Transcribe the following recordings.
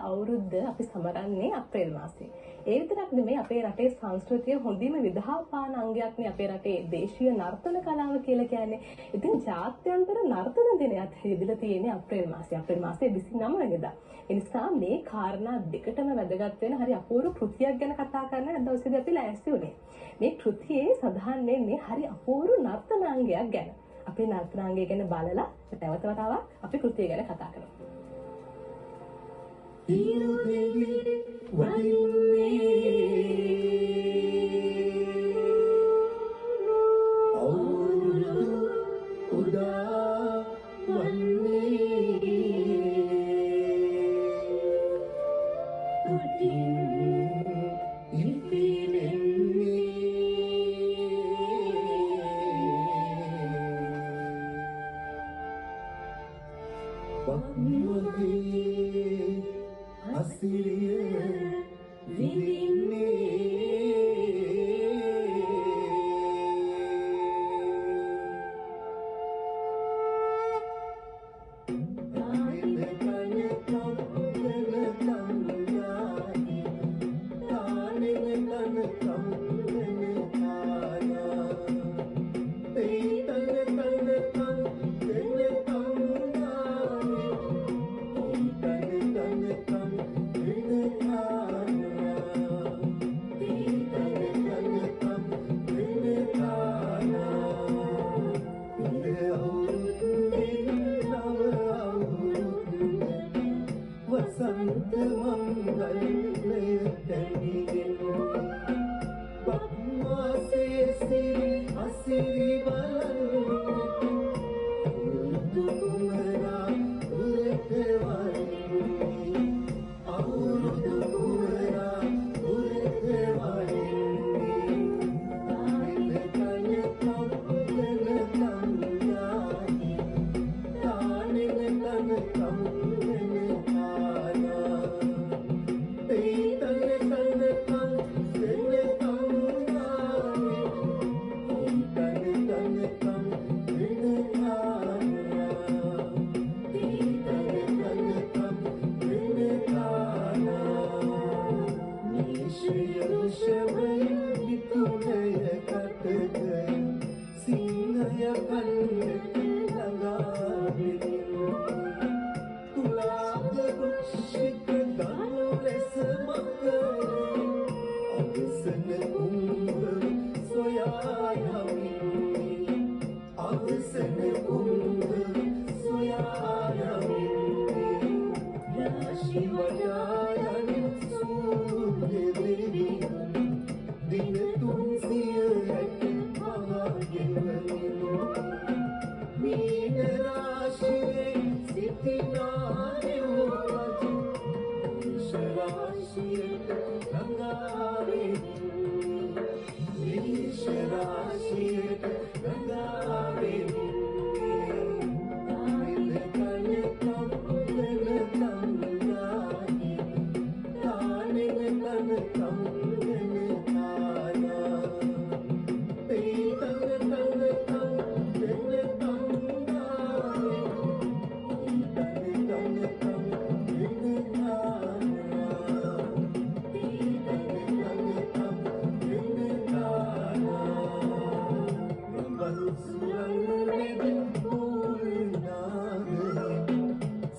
අවුරුද්ද අපි සමරන්නේ අප්‍රේල් මාසයේ. ඒ විතරක් නෙමෙයි අපේ රටේ සංස්කෘතිය හොඳින්ම විදහාපාන අංගයක්නේ අපේ රටේ දේශීය නර්තන කලාව කියලා කියන්නේ. ඉතින් ජාත්‍යන්තර නර්තන දිනයත් යෙදලා තියෙන්නේ අප්‍රේල් මාසයේ. අප්‍රේල් මාසයේ 29 වෙනිදා. ඒ නිසා මේ කාරණා දෙකටම වැදගත් වෙන හරි අපූර්ව කෘතියක් ගැන කතා කරන්න අද දවසේදී අපි ලෑස්ති වුණේ. මේ කෘතියේ සඳහන් වෙන්නේ හරි අපූර්ව නර්තනාංගයක් ගැන. අපේ නර්තනාංගය ගැන බලලා නැවත වතාවක් අපි කෘතිය ගැන කතා කරමු. Hiru dewi wayune awurudu uda wanne utin ilpilenne bakmage Asiriya vidinne Taane tane kamdana kamdani Taane tane kamdana kaya Tei tane tane kamdana kamdani Tane tane Vasant mangal Bakma se siri asiri balan Urdu kumara urete valini Urdu kumara urete valini Taane tane kamdana kamdani Taane tane kamdana kaya Tei tane tane kamdana kamdani Tane tane kamdana kaya Tei tane tane kamdana kaya Nishya shavaya vitunaya kataya Sinaya kannata lagavini Tulada rukshika danu lesa makare Avasana umra soyayamini Avasana umra soyayamini Rashi vajayani surya devi Dina tunsiya yaki mahagavini Meena Rashi Sitinare Horaji Visharashi Rangaveni Visharashi Rangaveni Taane tane kamdana kamdani Taane tane kamdana kaya Tei tane tane kamdana kamdani Tane tane kamdana kaya Tei tane tane kamdana kaya Rabat sulang medin purnagani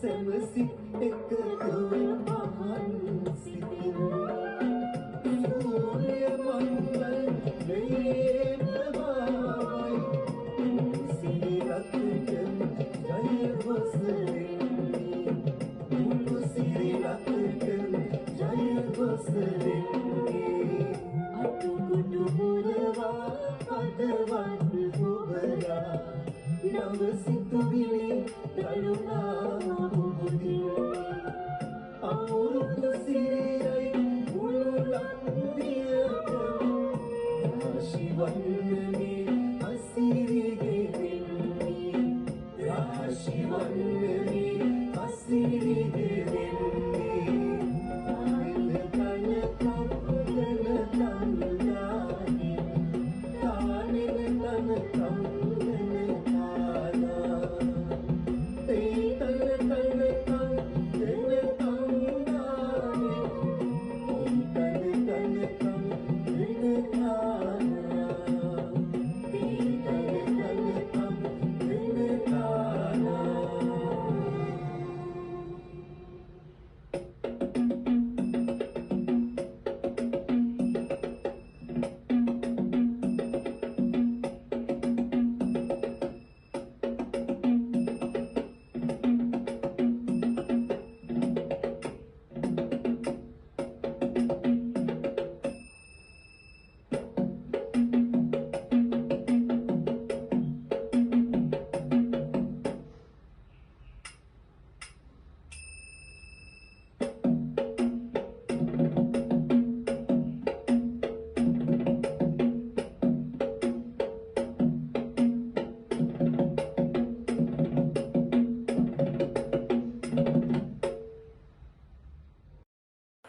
Semesit ekakul mahan sitin Surya mangal Nayemavai Sirakkan Jaya Vasarini Mulu Sirakkan Jaya Vasarini Atu kudu murava Adavan hubara Navasitu bili Taluna mubudini Aurukku siriyai Ululandiyakan Rashi vannani asirige venni Rashi vannani asirige venni Taane tane kamdana kamdani Taane tane kamdana kaya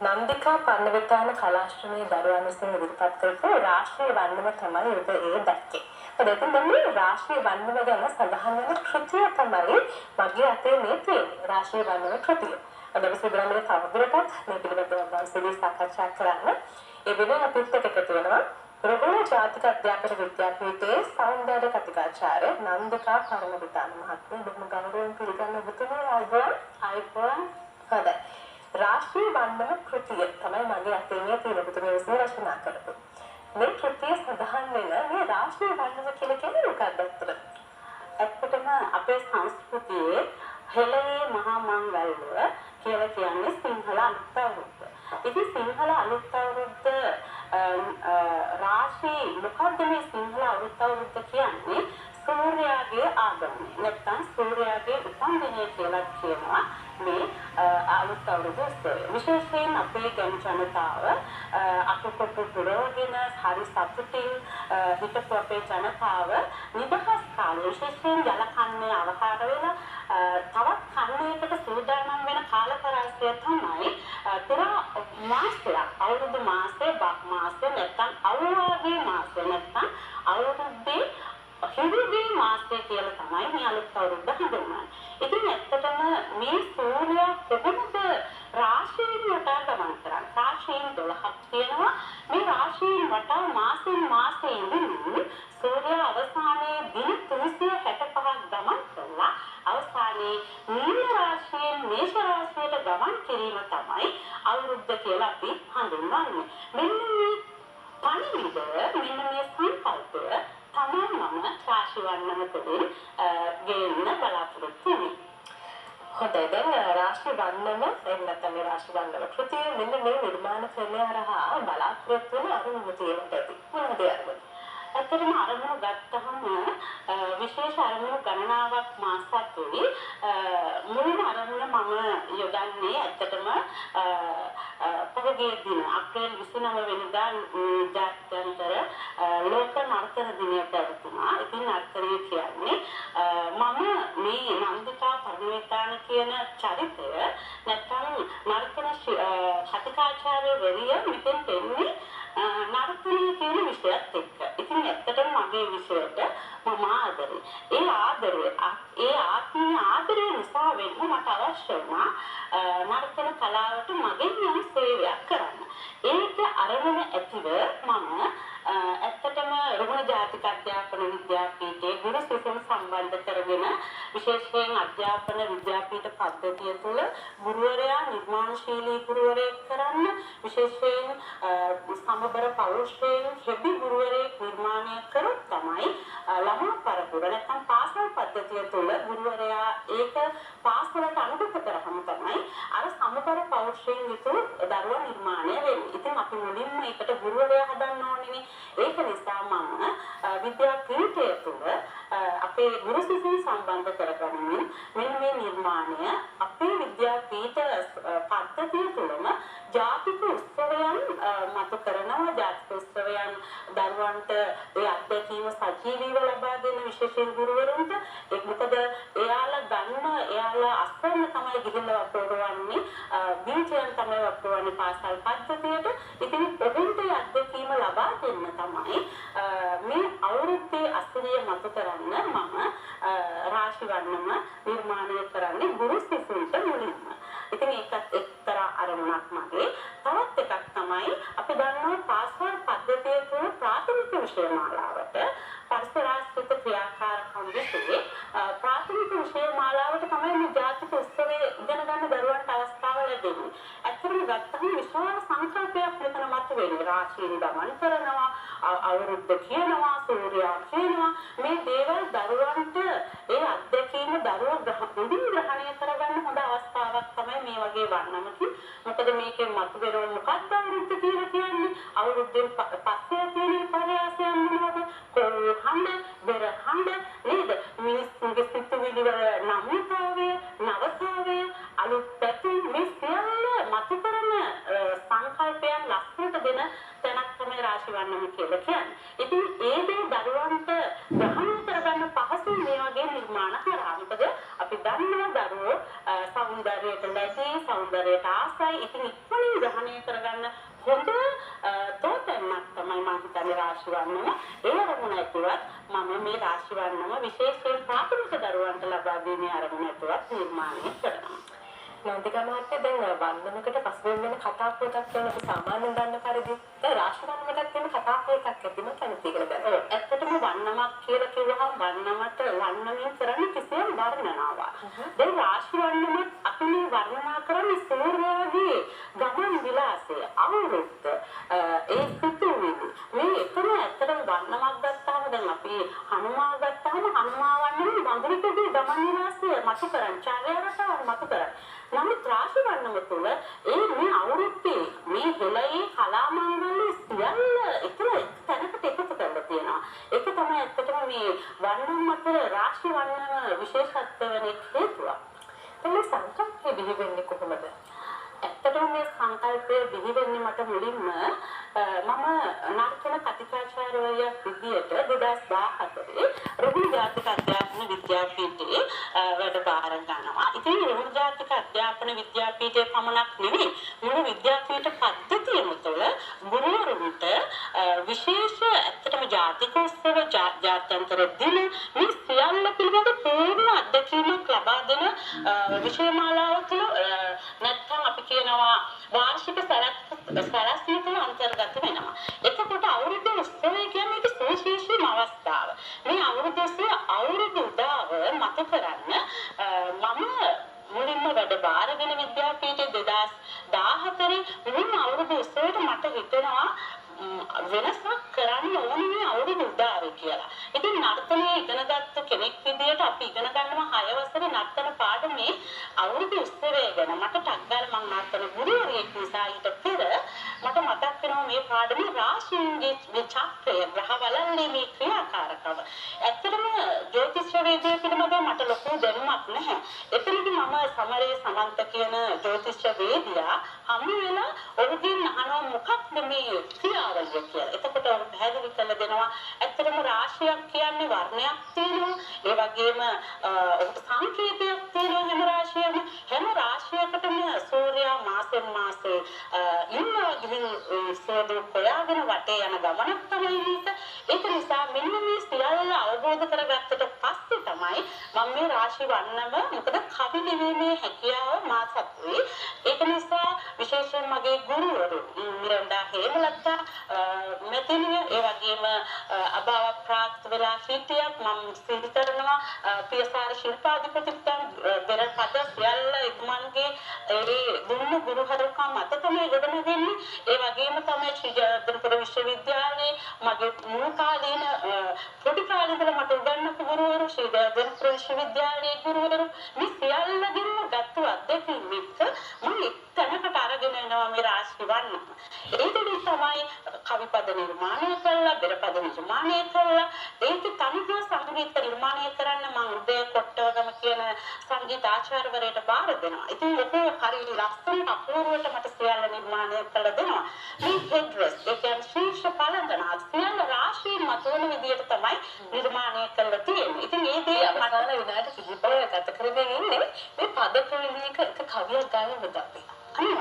නන්දිකා පර්ණවිතාන කලාශ්‍රමයේ දරුවන් විසින් ඉදිරිපත් කරපු රාष्ट्रीय වන්දන තමයි ඔබ ඒ දැක්කේ. ඒකෙන් මේ රාष्ट्रीय වන්දන ගැන සඳහන් වෙන කෘතිය තමයි මගේ අතේ මේ තියෙන්නේ. රාष्ट्रीय වන්දන කෘතිය. අද අපි සුබරමයේ තවදුරටත් මේ පිළිබඳව වංශදී සාකච්ඡා කරන්න. ඒ වෙනුවෙන් අපිත් එකතු වෙනවා රෝහණ ජාතික අධ්‍යාපන විද්‍යාපීඨයේ සෞන්දර්ය කතිකාචාර්ය නන්දිකා පර්ණවිතාන මහත්මිය. බොහොම ගෞරවයෙන් පිළිගන්න ඔබතුමිය ආයිබෝන්. හොඳයි. राष्ट्रीय वंदन कृतिය තමයි මගේ අතේ මේ තියෙන පුතේ විසින් රචනා කරපු. මේ කෘතිය සඳහන් වෙන මේ රාष्ट्रीय වන්දන කියලා කියන්නේ මොකක්ද අත්තට? ඇත්තටම අපේ සංස්කෘතියේ හෙළයේ මහා මංගල්‍ය කියලා කියන්නේ සිංහල අලුත් අවුරුද්ද. ඉතින් සිංහල අලුත් අවුරුද්ද රාශි මොකක්ද මේ සිංහල අලුත් අවුරුද්ද කියන්නේ? සූර්යාගේ ආගමනය. නැත්නම් සූර්යාගේ උපන්දිනය කියලා කියනවා. මේ අලුත් අවුරුදු උත්සවය. විශේෂයෙන් අපේ ගැමි ජනතාව අපකොට පුරවගෙන හරි සතුටින් හිටපු අපේ ජනතාව නිදහස් කාලේ විශේෂයෙන් ජල කන්නේ අවකාශ වෙලා තවත් කන්නයකට සූදානම් වෙන කාල පරාසය තමයි පුරා මාසයක් අවුරුදු මාසේ බක් මාසේ නැත්නම් අවුරුද්දේ මාසේ නැත්නම් අවුරුද්දේ හිරිදී මාසය කියලා තමයි මේ අලුත් අවුරුද්ද හඳුන්වන්නේ. ඉතින් ඇත්තටම මේ සූර්යයා කොහොමද රාශීන් වටා ගමන් කරන්නේ? රාශීන් 12ක් තියෙනවා. මේ රාශීන් වටා මාසෙන් මාසෙ ඉඳිමින් සූර්යයා අවසානයේ දින 365ක් ගමන් කරලා අවසානයේ මීන රාශියෙන් මේෂ රාශියට ගමන් කිරීම තමයි අවුරුද්ද කියලා අපි හඳුන්වන්නේ. මෙන්න මේ පණිවිඩය මෙන්න මේ සංකල්පය තමයි මම රාශි වර්ණන තුළින් ගේන්න බලාපොරොත්තු වෙන්නේ. හොඳයි දැන් රාශි වර්ණන එහෙම නැත්නම් මේ රාශි වර්ණන කෘතිය මෙන්න මේ නිර්මාණ ක්‍රමය හරහා බලාපොරොත්තු වෙන අරමුණු තියෙනවා ඇති. මොනවද අරමුණු? ඇත්තටම අරමුණු ගත්තහම විශේෂ අරමුණු ගණනාවක් මාසතුයි මුලින්ම අරමුණ මම යොදන්නේ ඇත්තටම පහුගිය දින අප්‍රේල් 29 වෙනිදා ජාත්‍යන්තර ලෝක නර්තන දිනයට ඇතුණා. ඉතින් නර්තනය කියන්නේ මම මේ නන්දිකා පර්ණවිතාන කියන චරිතය නැත්නම් නර්තන කතිකාචාර්යවරිය මෙතෙන් දෙන්නේ නර්තනය කියන විෂයත් එක්ක. ඉතින් ඇත්තටම මගේ විෂයට මම ආදරේ. ඒ ආත්මීය ආදරය නිසා වෙන්න මට අවශ්‍ය වුණා නර්තන කලාවට මගෙන් යම් සේවයක් කරන්න. ඒක අරමුණ ඇතිව මම ඇත්තටම රුහුණ ජාතික අධ්‍යාපන විද්‍යාපීඨයේ ගුරු සිසුන් සම්බන්ධ කරගෙන විශේෂයෙන් අධ්‍යාපන විද්‍යාපීඨ පද්ධතිය තුළ ගුරුවරයා නිර්මාණශීලී ගුරුවරයෙක් කරන්න විශේෂයෙන් සමබර පෞරුෂයෙන් හෙබි ගුරුවරයෙක් නිර්මාණය කරොත් තමයි ළමා පරපුර නැත්නම් පාසල් පද්ධතිය තුළ ගුරුවරයා ඒක පාසලට අනුගත කරාම තමයි අර සමබර පෞරුෂයෙන් යුතු දරුවා නිර්මාණය වෙන්නේ. ඉතින් අපි මුලින්ම ඒකට ගුරුවරයා හදන්න ඕනේ. ඒක නිසා මම විද්‍යාපීඨය තුළ අපේ ගුරු සිසුන් සම්බන්ධ කරගනිමින් මෙන්න මේ නිර්මාණය අපේ විද්‍යාපීඨ පද්ධතිය තුළම ජාතික උත්සවයන් මතු කරනවා. ජාතික උත්සවයන් දරුවන්ට ඒ අත්දැකීම සජීවීව ලබා දෙන විශේෂයෙන් ගුරුවරුන්ට ඒක මොකද එයාලා අස්වැන්න තමයි ගිහිල්ලා වපුරවන්නේ බීජයන් තමයි වපුරවන්නේ පාසල් පද්ධතියට. ඉතින් ඔවුන්ට අත්දැකීම ලබා දෙන්න තමයි මේ අවුරුද්දේ අස්වැනිය මතු කරන්න මම රාශි වර්ණම නිර්මාණය කරන්නේ ගුරු සිසුන්ට මුලින්ම. ඉතින් ඒකත් එක්තරා අරමුණක් මගේ. තවත් එකක් තමයි අපි දන්නවා පාසල් පද්ධතිය තුළ ප්‍රාථමික විෂය මාලාවට පරිසරාශ්‍රිත ක්‍රියාකාරකම් විෂයේ ප්‍රාථමික විෂය මාලාවට තමයි මේ ජාතික උත්සවයේ ඉගෙන ගන්න දරුවන්ට අවස්ථාව දෙන්නේ. ඇත්තටම ගත්තම විශාල සංකල්පයක් මෙතන මතුවෙන්නේ. රාශියෙන් ගමන් කරනවා, අවුරුද්ද කියනවා, සූර්යයා කියනවා. මේ දේවල් දරුවන්ට ඒ අත්දැකීම දරුවා හොඳින් ග්‍රහණය කරගන්න හොඳ අවස්ථාවක් තමයි මේ වගේ වන්නමකින්. මොකද මේකෙන් මතුවෙන මොකක්ද අවුරුද්ද කියලා කියන්නේ? අවුරුද්දෙන් පස්සේ තියෙන පරයාසයන් මොනවද? කොහොමද? බරහඬ නේද? මිනිස්සුන්ගේ සිතුවිලි වල නම්‍යතාවය, නවතාවය, අලුත් පැතුම් මේ සියල්ල මතු කරන සංකල්පයන් ලස්සනට දෙන තැනක් තමයි රාශි වන්නම කියලා කියන්නේ. ඉතින් ඒ දේ දරුවන්ට ග්‍රහණය කරගන්න පහසු මේ වගේ නිර්මාණ කරා. මොකද අපි දන්නවා දරුවෝ සෞන්දර්යයට ලැබී සෞන්දර්යයට ආසයි. ඉතින් ඉක්මනින් ග්‍රහණය කරගන්න හොඳ තෝතැන්නක් තමයි මම හිතන්නේ රාශි වන්නම. ඒ අරමුණ ඇතුළත් මම මේ රාශි වන්නම විශේෂයෙන් ප්‍රාථමික දරුවන්ට ලබා දීමේ අරමුණ ඇතුළත් නිර්මාණය කරනවා. නන්දිකා මහත්තයා දැන් වන්නමකට පසුබිම් වෙන කතා පොතක් කියන අපි සාමාන්‍යයෙන් දන්න පරිදි දැන් රාශි වන්නමටත් තියෙන කතා පොතක් ඇතිම කැමති කියලා දැන්. ඔව් ඇත්තටම වන්නමක් කියලා කිව්වහම වන්නමට වන්නමින් කරන්නේ කිසියම් වර්ණනාවක්. දැන් රාශි වන්නමත් අපි මේ වර්ණනා කරන්නේ සූර්යයාගේ ගමන් විලාසය, අවුරුද්ද, ඒ සිතුවිලි. මේ එකම ඇත්තටම වන්නමක් ගත්තාම දැන් අපි හනුමා ගත්තාම හනුමා වන්නම වඳුරකගේ ගමන් විලාසය මතු කරන්, චර්යාරසාව මතු කරන්. නමුත් රාශි වන්නම තුළ මේ අවුරුද්දේ මේ හෙළයේ කලාමංගල්‍ය සියල්ල එක තැනකට එකතු කරලා තියෙනවා. ඒක තමයි ඇත්තටම මේ වන්නම අතර රාශි වන්නම විශේෂත්ව වෙන හේතුව. මේ සංකල්පය බිහි වෙන්නේ කොහොමද? ඇත්තටම මේ සංකල්පය බිහි වෙන්නේ මට මුලින්ම මම නර්තන කතිකාචාර්යවරියක් විදියට 2014 රුහුණු ජාතික අධ්‍යාපන විද්‍යාපීඨයේ වැඩ බාර ගන්නවා. ඉතින් රුහුණු ජාතික අධ්‍යාපන විද්‍යාපීඨයේ පමණක් නෙවෙයි මුළු විද්‍යාපීඨ පද්ධතියම තුළ ගුරුවරුන්ට විශේෂ ඇත්තටම ජාතික උත්සව ජාත්‍යන්තර දින මේ සියල්ල පිළිබඳ පූර්ණ අත්දැකීමක් ලබා දෙන විෂය මාලාවක නැත්නම් අපි කියනවා වාර්ෂික සැලැස්මක අන්තර්ගත වෙනවා. එතකොට අවුරුදු උත්සවය කියන්නේ ඒක සුවිශේෂීම අවස්ථාව. මේ අවුරුදු උදාව මත කරන්න මම මුලින්ම වැඩ බාරගෙන විද්‍යාපීඨයේ 2014 මුලින්ම අවුරුදු උත්සවයට මට හිතෙනවා වෙනසක් කරන්න ඕනේ මේ අවුරුදු උදාවේ කියලා. ඉතින් නර්තනය ඉගෙනගත්ත කෙනෙක් විදියට අපි ඉගෙන ගන්නවා 6 වසරේ නර්තන පාඩමේ අවුරුදු උත්සවය ගැන. මට ටක්ගාල මම නර්තන ගුරුවරියෙක් නිසා ඊට පෙර මට මතක් වෙනවා මේ පාඩමේ රාශින්ගේ මේ චක්‍රය ග්‍රහවලල්ලේ මේ ක්‍රියාකාරකම. ඇත්තටම ජ්‍යොතිෂ වේදය පිළිබඳව මට ලොකු දැනුමක් නැහැ. එතනදී මම සමරේ සමන්ත කියන ජ්‍යොතිෂ වේදියා හමු වෙලා ඔහුගෙන් අහනවා මොකක්ද මේ ක්‍රියාවලිය කියලා. එතකොට ඔහු පැහැදිලි කරලා දෙනවා ඇත්තටම රාශියක් කියන්නේ වර්ණයක් තියෙනවා. ඒ වගේම ඔහුට සංකේතයක් තියෙනවා හැම රාශියක්ම. හැම රාශියකටම සූර්යයා මාසෙන් මාසේ ඉන්නවා ගිහින් සෝදු කොයාගෙන වටේ යන ගමනක් තමයි මේක. ඒක නිසා මෙන්න මේ සියල්ල අවබෝධ කරගත්තට පස්සේ තමයි මම මේ රාශි වන්නම මොකද කවි ලිවීමේ හැකියාව මා සතුයි. ඒක නිසා විශේෂයෙන් මගේ ගුරුවරු මිරන්ඩා හේමලතා මෙතනිය ඒ වගේම අභාවක් ප්‍රාප්ත වෙලා හිටියක් මම සිහි කරනවා පියසාර ශිල්පාධිපතිතුමන් බෙර පද සියල්ල ඉක්මන්ගේ ඒ දුන්න ගුරුහරුකම් මත තමයි ගොඩනගන්නේ. ඒ වගේම තමයි ශ්‍රී ජයවර්ධනපුර විශ්වවිද්‍යාලයේ මගේ මුල් කාලේන පොඩි කාලේ ඉඳලා මට උගන්වපු ගුරුවරු ශ්‍රී ජයවර්ධනපුර විශ්වවිද්‍යාලයේ ගුරුවරු මේ සියල්ලගෙන්ම ගත්ත අත්දැකීම් එක්ක මම තැනකට අරගෙන එනවා මේ රාශි වන්නම. ඒකෙදි තමයි කවිපද නිර්මාණය කළා, බෙරපද නිර්මාණය කළා. ඒක තනිව සංගීත නිර්මාණය කරන්න මම උදේ කොට්ටවගම කියන සංගීත ආචාර්යවරයාට බාර දෙනවා. ඉතින් ඒක හරි ලස්සනට අපූර්වට මට සියල්ල නිර්මාණය කළ දෙනවා. මේ හෙඩ්රස් ඒ කියන්නේ ශීර්ෂ පළඳන සියල්ල රාශියෙන් මතුවන විදියට තමයි නිර්මාණය කරලා තියෙන්නේ. ඉතින් මේ දේ අවසාන විනාඩි කිහිපයක් ගත කරගෙන ඉන්නේ මේ පද ප්‍රවේදයක එක කවියක් ගායන වෙද්දී. මම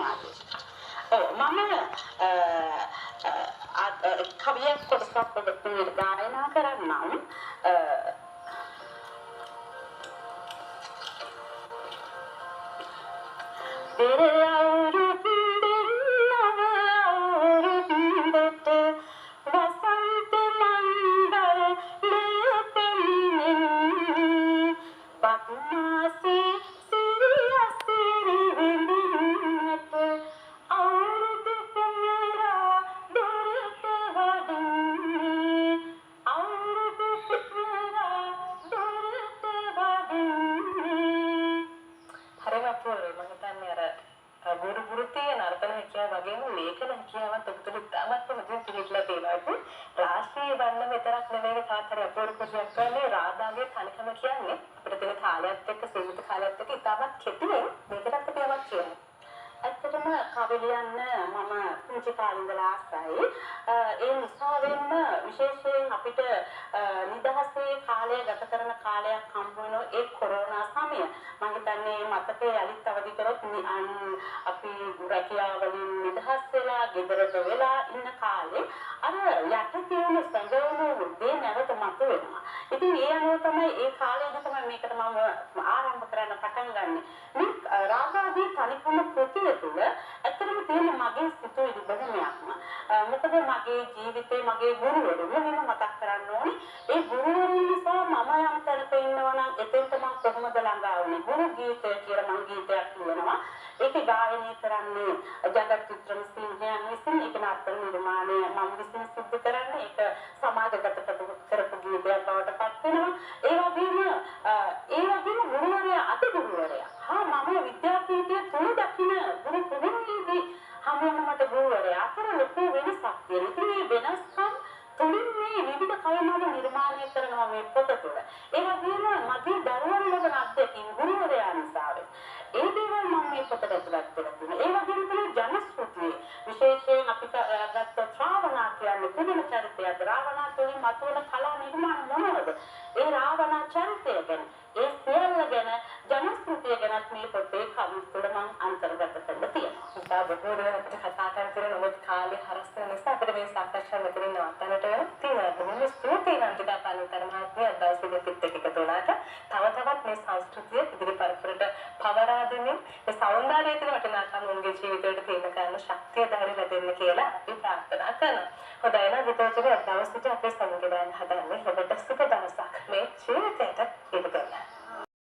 කවියක් කොටසක් ඔබට ගායනා කරන්නම්. හැකියාව වගේම ලේඛන හැකියාවත් ඔබතුල ඉතාමත්ම හොඳින් පිළිట్లా තියෙනවා. රාශිය වන්න විතරක් නෙවෙයි තාත්තර අපෝරුපුරයක් කරන්නේ රාදාගේ තනිකම කියන්නේ අපිට තියෙන කාලයත් එක්ක සීමිත කාලයත් එක්ක ඉතාමත් කෙටියෙන් මේකටත් අපි යමක් කියනවා. ඇත්තටම කවි ලියන්න මම පුංචි කාලේ ඉඳලා ආසයි. ඒ නිසා වෙන්න විශේෂයෙන් අපිට නිදහසේ කාලය ගත කරන කාලයක් හම්බ වෙන ඒ කොරෝනා සමය. මම හිතන්නේ මතකයේ යලිත් අවදි කරොත් අපි රැකියාවලින් නිදහස් වෙලා ගෙදරට වෙලා ඉන්න කාලේ අර යට තියෙන සංගෝණු දේ නැවත මතුවෙනවා. ඉතින් ඒ අනුව තමයි ඒ කාලේදී තමයි මේකට මම ආරම්භ කරන්න පටන් ගන්නෙ. මේ රාගාදී තනිකම කෘතිය තුළ ඇත්තටම තියෙන මගේ සිතුවිලි බොහොමයක්ම. මොකද මගේ ජීවිතේ මගේ ගුරුවරු මම මතක් කරන්න ඕනේ. ඒ ගුරුවරු නිසා මම යම් තැනක ඉන්නවා නම් එතෙන්ට මම කොහොමද ළඟා වුනේ? ගුරු ගීතය කියලා මම ගීතයක් කියනවා. ඒකේ ගායනය කරන්නේ ජගත් වික්‍රමසිංහයන් විසින්. ඒක නාට්‍ය නිර්මාණය මම විසින් සිදු කරන්නේ. ඒක සමාජගත කරපු ගීතයක් බවට පත් වෙනවා. ඒ වගේම ගුරුවරයා අති ගුරුවරයා. මම විද්‍යාපීඨය තුල දකින්න ගුරු පුහුණුවේදී හමුවන මට ගුරුවරයා අතර ලොකු වෙනසක් තියෙනවා. ඉතින් මේ වෙනස්කම් තුලින් මේ විවිධ කවිමාල නිර්මාණය කරනවා මේ පොත තුළ. ඒ වගේම මගේ දරුවන් ලබන අත්දැකීම් ගුරුවරයා නිසා ඒ දේවල් මම මේ පොතට ඇතුළත් කරලා තියෙනවා. ඒ වගේම තමයි ජනශ්‍රුතිය. විශේෂයෙන් අපි ගත්ත ශ්‍රාවණා කියන්නේ කුමන චරිතයද? රාවණා තුළින් මතුවන කලා නිර්මාණ මොනවද? ඒ රාවණා චරිතය ගැන ඒ සියල්ල ගැන ජනශ්‍රුතිය ගැන මේ පොතේ කවි තුළ මම අන්තර්ගත කරලා තියෙනවා. ඉතා බොහෝ දෙනෙක් අපිට කතා කරන නමුත් කාලේ හරස් වෙන නිසා අපිට මේ සාකච්ඡා මෙතනින් නවත්තන්නට තියෙනවා. බොහොම ස්තුතියි නන්දිතා පන්විතර මහත්මිය අද දවසේ පිට එකතු වුණාට. තව තවත් මේ සංස්කෘතිය ඉදිරි පරපුරට පවරා දෙමින් මේ සෞන්දර්යය තුළ වටිනාකම් උන්ගේ ජීවිතයට තියෙන කරන ශක්තිය ධෛර්ය ලැබෙන්න කියලා අපි ප්‍රාර්ථනා කරනවා. හොඳයි නේද? හිතවතුනි අද දවසේදී අපේ සංගීතය හදන්නේ ඔබට සුබ දවසක් මේ ජීවිතයට ඉදිරියට.